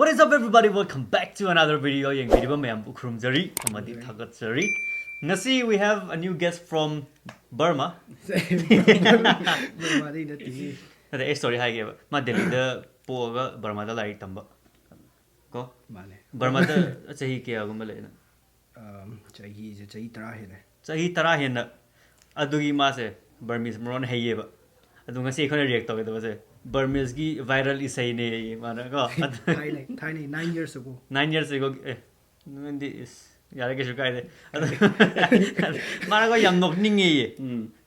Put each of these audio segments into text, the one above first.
What is up, everybody? Welcome back to another video. Yang video mayam ukrumjari amadi thagatsari. Ngasi we have a new guest from Burma. Ade story hai ge ma Delhi da poga Burma da lai tamba. Ko Burma da chahi ke agum le na. chahi tara he na adugi ma se Burmese moron hai ye ba. Adu ngasi khone react to ge da se Burmese ki viral isai ne mana ko tiny 9 years ago 9 years ago nandi is yara ke shukai de mana ko yam nok ning ye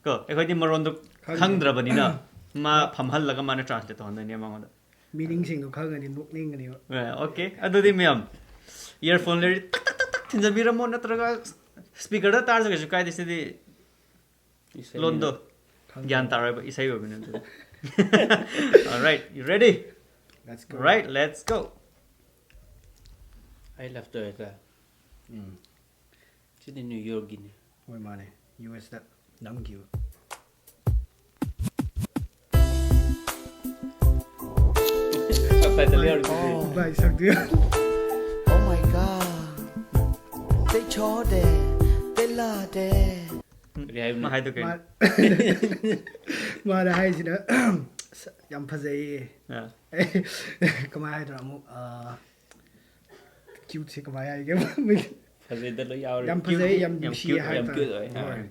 ko ekhoi di maron do khangdra bani na ma phamhal laga mana translate on ne ma ngon meaning sing do khangani nok ning ani okay adu di mem earphone le tinja bira mon natraga speaker da tar ke shukai de se di londo gyan tar ba isai ba binen all right, you ready? Let's go. Right, let's go. I love Toyota. She's in New York. Oi mane US that nam kiu Oh bai sak dia my god. They chore there. They la there. Ma hai to ke ma da hai sina yam phazai yeah kamai hai dra mu cute se kamai hai ge yam phazai yam shi hai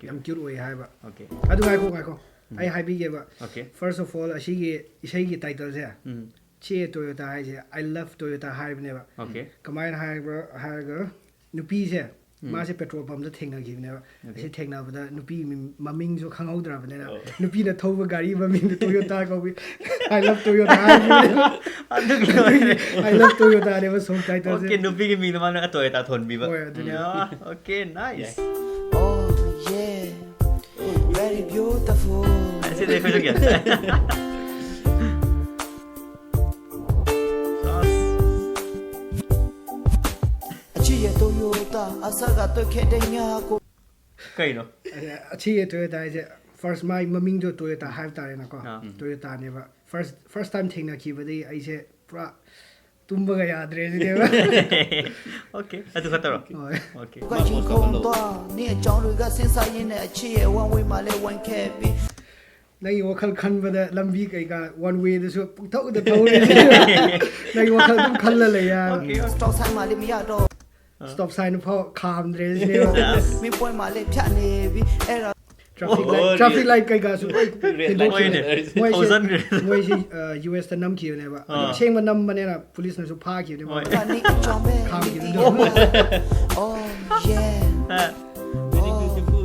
yam cute oi hai ba okay adu ngai ko ai hai bi ge ba okay first of all ashi ge isai gi title se che Toyota hai se I love Toyota hai ne ba okay kamai hai ga nupi se ma se petrol pump da thengna gi ne ba se thengna ba da nupi maming jo khangau dra ba ne na nupi na thoba gari maming da Toyota ko bi I love Toyota adu I love Toyota ne ba song title se okay nupi ki mi na mana Toyota thon bi ba oi adu ne okay nice Oh yeah. Very beautiful. ऐसे देखो जो क्या Achiye Toyota. Asaga to kedenya ko. कहीं no अच्छी है Toyota है first my maming jo Toyota have tare na ko Toyota ne ba first time thengna ki ba dei ai se pura tumba ga yaad re ne ba okay adu khataro okay Ga jin khong to ni chong ru ga sin sa yin ne achiye one way ma le one kb. nai wakhal khan ba da lambi kai ga one way da so puk thau da thau ne nai wakhal dum khal la le ya Stop sign ma le mi ya do. stop sign pho kham re ne ba Mi point ma le phya ne bi. Era traffic light kai ga su moi thousand se US ta nam ki ne ba seng ma nam ba ne na police na su pha ki ne ba ka ni chong be. kham ki ne Oh yeah. Very beautiful.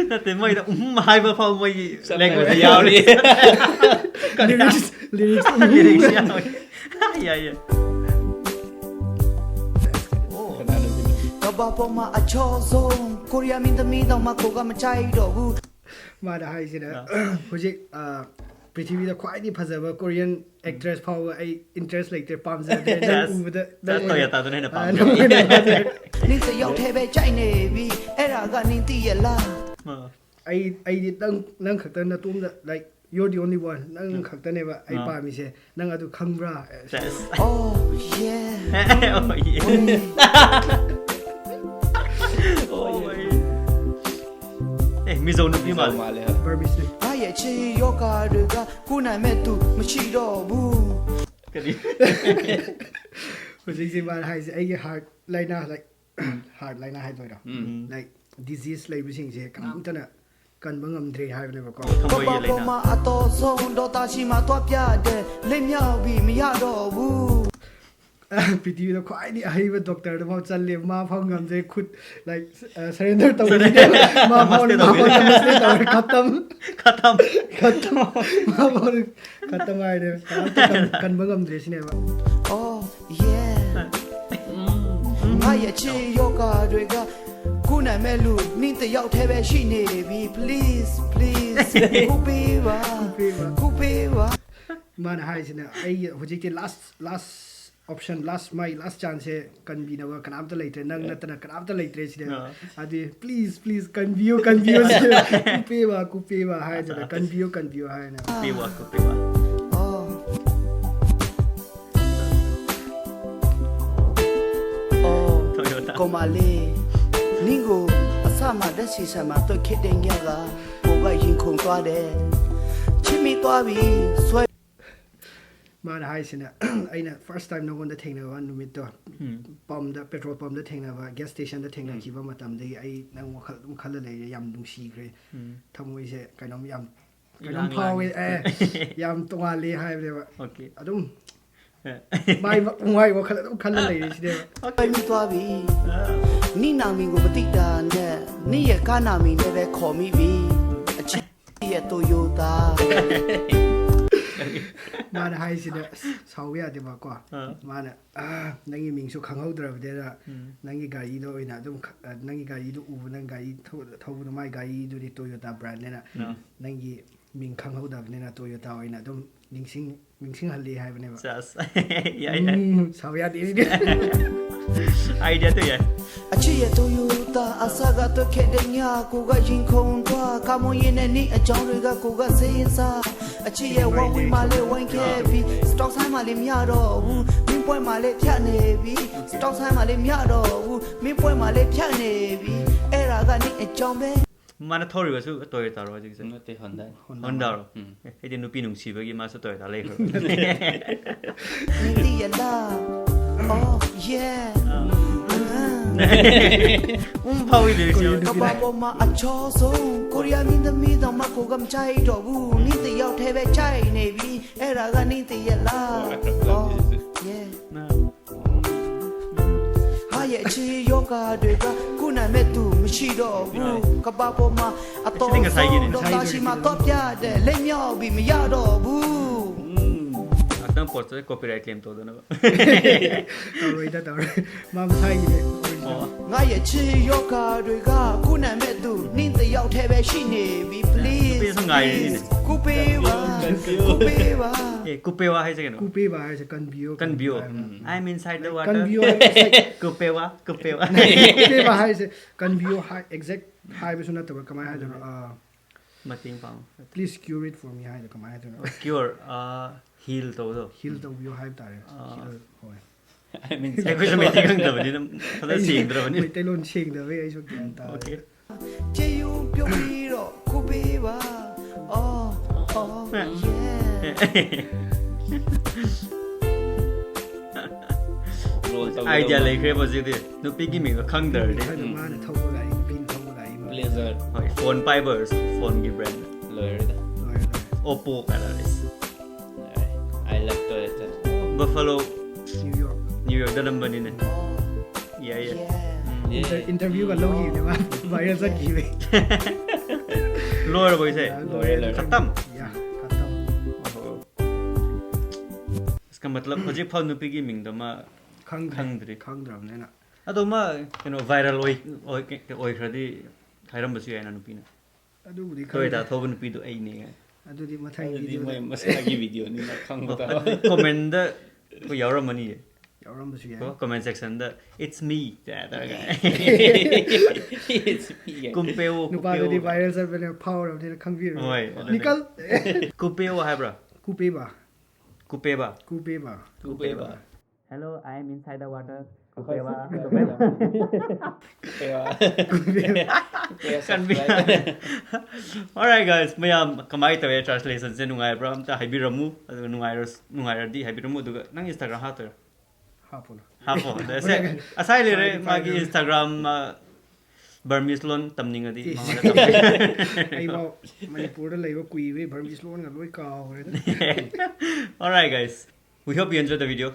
那得没的hai ba phao mai leng ko yaw ni lyrics yeah yeah Ka ba po ma a cho so. Korea min da mi da ma ko ga ma chai do bu. ma da hai se na hojik prithvi da khwai ni phajaba Korean actress phaw ai interest like te pam ja de Yes. u da that's Toyota to ne na pa Ni te yaw the be chai ne bi. Era ga ni ti ya la. ai di nang khakta na tum da like you're the only one nang khakta ne ba ai pa mi se nang adu khangbra Oh yeah. oh yeah oh my mizo nu pi ma Burmese Ai chi yo ka de ga ku na me tu ma chi do bu. kadi hojik se ba hai se ai heart line like heart line hai doi da like disease like bising se kam ta na kan bangam dre hai ne ba ko Ka thomoi ba ye po lai ma na a to so do ta chi ma to pya de. Le mya bi mi ya do bu. prithvi da khwai ni ai ba doctor da phaw challe ma phaw ngam je khut like surrender ta ma phaw namaste ta khatam ma phaw khatam ai de kan bangam dre sine ba Oh yeah. Ai chi yo ka de ga ku na me lu ni te yaw the be shi ne bi. Please ku pe ba. man hai sine ai hojik ke last option last chance hai kan bi na kan am ta later nang na ta kan am ta later sine adi please kan view ku pe ba hai ja kan view hai na pi wa ko pi wa Oh komale ningo asama dasi sama to khedenge ga koga yin khong twa de chimi twa bi swai ma na hai sina aina first time no gonda thengna wa numit to pump da petrol pump da thengna wa gas station da thengna ki ba matam dai ai nang wakhal dum khal le yam dung si gre thamoi se kainom yam kainom phawi yam twa le hai le wa okay adum mai wakhal dum khal le si de pai mi twa bi ni na mi ko pati da ne ni ye ka na mi ne be kho mi bi achi ye Toyota ma na hai sina saw ya de ba kwa ma na nangi ming su khang hau dra de da nangi gari do ina dum nangi gari do u nang gari thau do mai gari do di Toyota brand ne na nangi ming khang hau da ne na Toyota ina dum ningsing hal li hai ne ba sas yeah saw ya de idea to yeah achi ye Toyota asaga to khedenya ko ga yin khong twa ka mo yin ne ni a chong ri ga ko ga sein sa achi ye wan wi ma le wan ke bi stock sign ma le mya do wu min poi ma le phya ne bi stock sign ma le mya do wu min poi ma le phya ne bi era ga ni a chong be mana thori ba su Toyota ro ji Nó tới Honda. Honda ro ai de nupi nung si ba gi ma su Toyota le ko ni ti ya la oh yeah phawi le ji ka ba bo ma a cho so korea min da mi da ma ko gam chai do bu ni ti yaw the be chai ne bi era ga ni ti ya la oh yeah ha ye chi yoga de ga ku na me tu mi chi do bu ka ba bo ma a to do ta shi ma to pya de le myaw bi mi ya do bu akdam por se copyright claim to do na oi da ma sai ni nga ye chi yoga de ga ku na me tu ni ti yaw the be shi ne bi please ku pe wa kupewa hai se no coupe ba hai se kan bio I'm inside the water kan bio kupewa coupe ba hai se kan bio hai exact hai bi suna to kamai hai do mating pang please cure it for me hai do kamai hai do cure heal to do heal to bio hai ta re hoi I mean, sai ko se meeting ang da ni thada sing dra ni mai tai lon sing da ve ai so kyan ta okay che yu pyo bi ro ku pe ba oh roll tàu idea le kre ba ji de nupi gi mi ga khang dar de hai do ma na thau ba gai pin thau ba gai ma Blazer. hoi phone fibers phone gi brand Lời đó. oppo kala is I love Toyota. New buffalo York New York da number ni ne yeah Yeah. interview ka lo gi ne ma viral sa gi ve lower boy se Lawyer. khatam ya khatam इसका मतलब project फाउ नुपी की Ming दमा khang khangdri dram ne na adoma viral oi khadi khairam basu yana nupi na adu budi koi ta thobu nupi do ai ne adu di mathai Đi video mày mà sẽ cái video này là không có tao. comment da ko yawra mani yauram ba su ya ko comment section da it's me da da It's me. kumpeo nu pa di viral sa bene power of the khang vi oi nikal kumpeo hai bra coupe ba kupeba Coupe ba. hello I am inside the water Kupeba. kan bi alright guys mayam kamai tawe translation se nungai bra am ta haibiramu nungai di haibiramu duga nang Instagram ha to hapon hafo se asai le re magi Instagram Burmese lon tamning adi mangala tam ai ba manipur da leiba kui we Burmese lon ga loi ka re alright guys we hope you enjoyed the video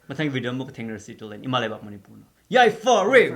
mathang video mo thengner si to len imalai ba manipur yai for real